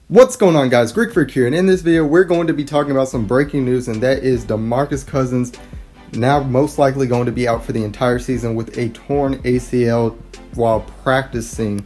What's going on, guys? Greek Freak here, and in this video we're going to be talking about some breaking news, and that is Demarcus Cousins now most likely going to be out for the entire season with a torn ACL while practicing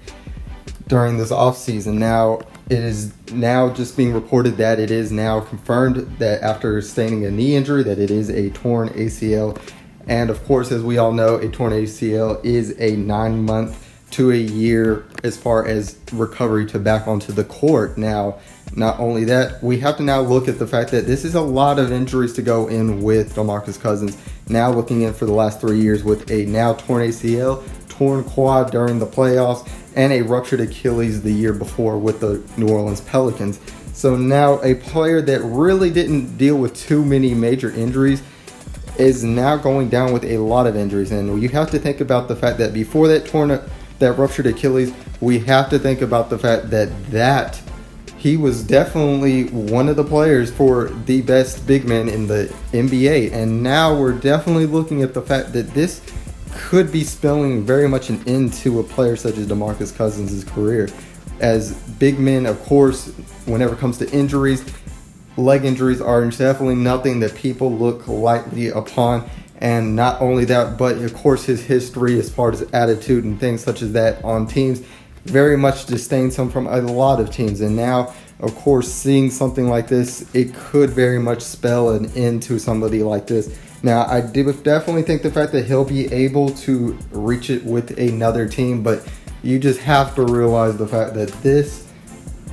during this offseason. Now, it is now just being reported that it is now confirmed that after sustaining a knee injury that it is a torn ACL. And of course, as we all know, a torn ACL is a 9-month to a year as far as recovery to back onto the court. Now, not only that, we have to now look at the fact that this is a lot of injuries to go in with Demarcus Cousins. Now looking in for the last 3 years with a now torn ACL, torn quad during the playoffs, and a ruptured Achilles the year before with the New Orleans Pelicans. So now a player that really didn't deal with too many major injuries is now going down with a lot of injuries. And you have to think about the fact that before that ruptured Achilles, we have to think about the fact that he was definitely one of the players for the best big man in the NBA. And now we're definitely looking at the fact that this could be spelling very much an end to a player such as Demarcus Cousins' career. As big men, of course, whenever it comes to injuries, leg injuries are definitely nothing that people look lightly upon. And not only that, but of course his history as far as attitude and things such as that on teams very much disdains him from a lot of teams. And now, of course, seeing something like this, it could very much spell an end to somebody like this. Now, I definitely think the fact that he'll be able to reach it with another team, but you just have to realize the fact that this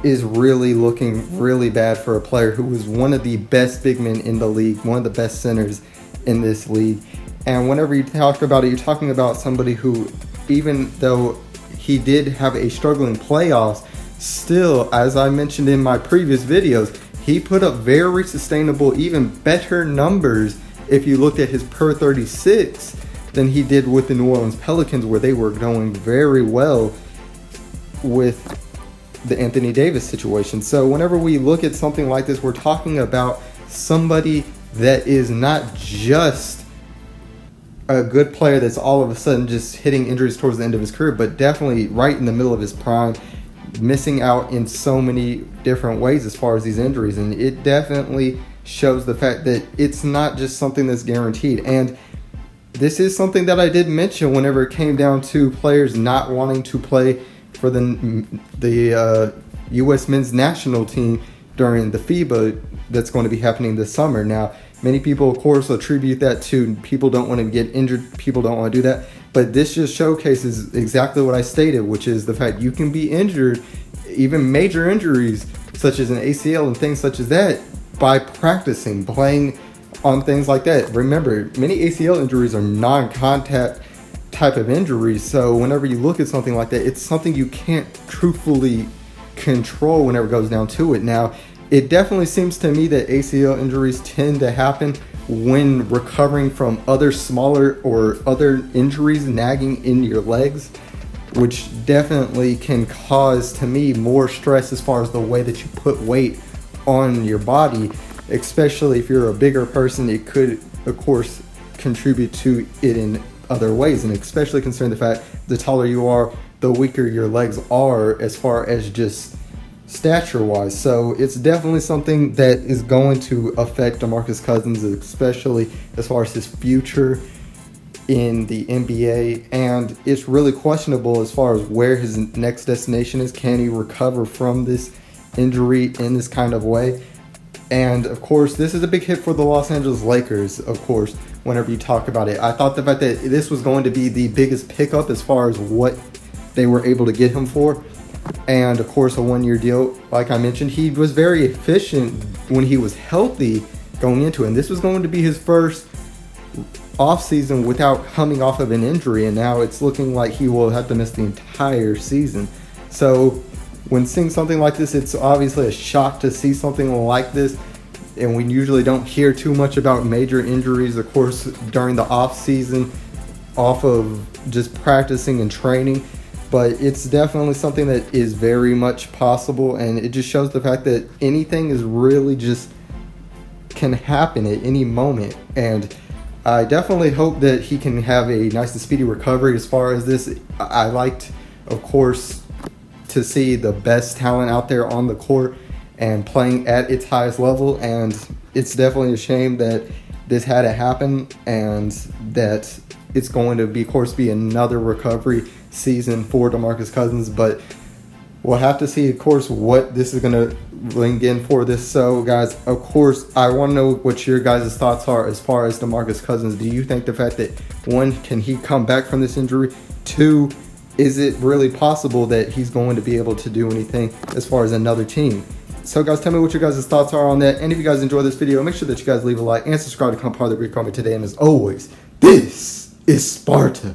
is really looking really bad for a player who was one of the best big men in the league, one of the best centers in this league. And whenever you talk about it, you're talking about somebody who, even though he did have a struggling playoffs, still, as I mentioned in my previous videos, he put up very sustainable, even better numbers if you looked at his per 36 than he did with the New Orleans Pelicans, where they were going very well with the Anthony Davis situation. So whenever we look at something like this, we're talking about somebody that is not just a good player that's all of a sudden just hitting injuries towards the end of his career, but definitely right in the middle of his prime, missing out in so many different ways as far as these injuries. And it definitely shows the fact that it's not just something that's guaranteed. And this is something that I did mention whenever it came down to players not wanting to play for the U.S. men's national team during the FIBA that's going to be happening this summer. Now, many people, of course, attribute that to people don't want to get injured, people don't want to do that. But this just showcases exactly what I stated, which is the fact you can be injured, even major injuries such as an ACL and things such as that, by practicing, playing on things like that. Remember, many ACL injuries are non-contact type of injuries. So whenever you look at something like that, it's something you can't truthfully control whenever it goes down to it. Now, it definitely seems to me that ACL injuries tend to happen when recovering from other smaller or other injuries nagging in your legs, which definitely can cause, to me, more stress as far as the way that you put weight on your body, especially if you're a bigger person. It could, of course, contribute to it in other ways, and especially considering the fact the taller you are, the weaker your legs are as far as just stature wise. So it's definitely something that is going to affect Demarcus Cousins, especially as far as his future in the NBA. And it's really questionable as far as where his next destination is. Can he recover from this injury in this kind of way? And of course, this is a big hit for the Los Angeles Lakers, of course, whenever you talk about it. I thought the fact that this was going to be the biggest pickup as far as what they were able to get him for. And of course, a 1-year deal, like I mentioned, he was very efficient when he was healthy going into it. And this was going to be his first offseason without coming off of an injury. And now it's looking like he will have to miss the entire season. So when seeing something like this, it's obviously a shock to see something like this. And we usually don't hear too much about major injuries, of course, during the off season, off of just practicing and training. But it's definitely something that is very much possible, and it just shows the fact that anything is really just can happen at any moment. And I definitely hope that he can have a nice and speedy recovery. As far as this, I liked, of course, to see the best talent out there on the court and playing at its highest level, and it's definitely a shame that this had to happen, and that it's going to be, of course, be another recovery season for Demarcus Cousins. But we'll have to see, of course, what this is going to bring in for this. So, guys, of course, I want to know what your guys' thoughts are as far as Demarcus Cousins. Do you think the fact that, one, can he come back from this injury? Two, is it really possible that he's going to be able to do anything as far as another team? So, guys, tell me what your guys' thoughts are on that. And if you guys enjoyed this video, make sure that you guys leave a like and subscribe to become part of the Greek Army today. And as always, this is Sparta.